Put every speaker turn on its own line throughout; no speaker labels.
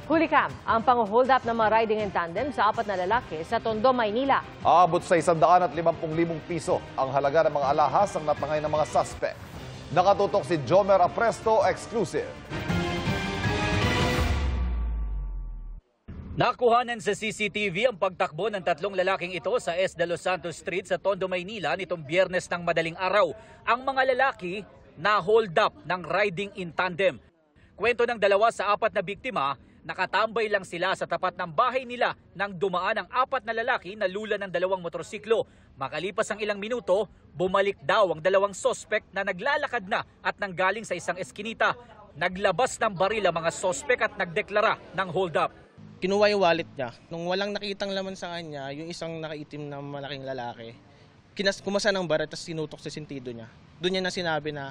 Hulicam ang pang-hold up ng mga riding in tandem sa 4 na lalaki sa Tondo, Maynila.
Aabot sa 150,000 piso ang halaga ng mga alahas ang natangay ng mga suspect. Nakatutok si Jomer Apresto, exclusive.
Nakuhanan sa CCTV ang pagtakbo ng 3 lalaking ito sa S. de los Santos Street sa Tondo, Maynila nitong Biyernes ng madaling araw. Ang mga lalaki na hold up ng riding in tandem. Kwento ng 2 sa 4 na biktima, nakatambay lang sila sa tapat ng bahay nila nang dumaan ang 4 na lalaki na lula ng 2 motorsiklo. Makalipas ang ilang minuto, bumalik daw ang 2 sospek na naglalakad na at nanggaling sa isang eskinita. Naglabas ng baril ang mga sospek at nagdeklara ng hold up.
Kinuha yung wallet niya. Nung walang nakitang laman sa kanya, yung isang nakaitim na malaking lalaki, kumasa ng baril at sinutok sa sentido niya. Doon niya na sinabi na,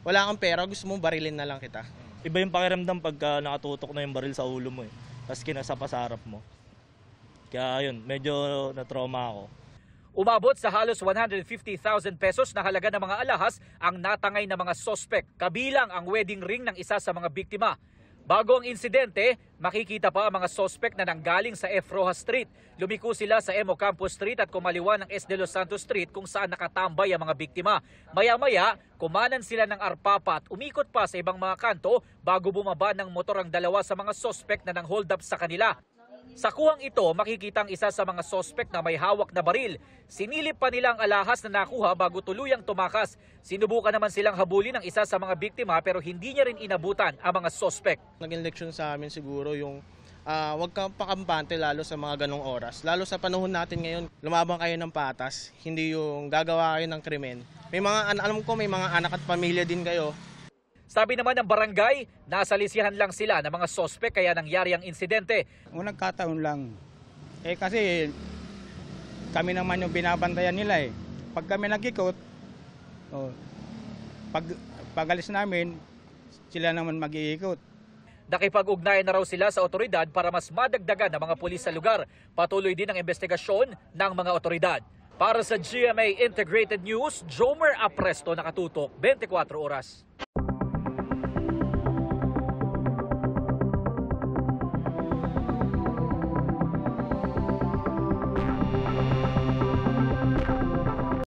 wala kang pera, gusto mo barilin na lang kita.
Iba yung pakiramdam pagka nakatutok na yung baril sa ulo mo tapos kinasa pa sa harap mo. Kaya yun, medyo na-trauma ako.
Umabot sa halos 150,000 pesos na halaga ng mga alahas ang natangay na mga sospek, kabilang ang wedding ring ng isa sa mga biktima. Bago ang insidente, makikita pa ang mga sospek na nanggaling sa F. Rojas Street. Lumiko sila sa M. Ocampo Street at kumaliwa ng S. de los Santos Street kung saan nakatambay ang mga biktima. Maya-maya, kumanan sila ng arpapa at umikot pa sa ibang mga kanto bago bumaba ng motor ang 2 sa mga sospek na nang-hold up sa kanila. Sa kuhang ito, makikita ang isa sa mga sospek na may hawak na baril. Sinilip pa nila ang alahas na nakuha bago tuluyang tumakas. Sinubukan naman silang habulin ng isa sa mga biktima pero hindi niya rin inabutan ang mga sospek.
Naging leksyon sa amin siguro yung huwag kang pakampante lalo sa mga ganong oras. Lalo sa panahon natin ngayon, lumabang kayo ng patas, hindi yung gagawa kayo ng krimen. May mga, alam ko may mga anak at pamilya din kayo.
Sabi naman ng barangay, nasa lisihan lang sila ng mga sospek kaya nangyari ang insidente.
Unang kataon lang. Kasi kami naman yung binabantayan nila . Pag kami nagkikot, pag alis namin, sila naman mag-iikot.
Nakipag-ugnayan na raw sila sa otoridad para mas madagdagan ng mga pulis sa lugar. Patuloy din ang investigasyon ng mga otoridad. Para sa GMA Integrated News, Jomer Apresto, nakatutok 24 oras.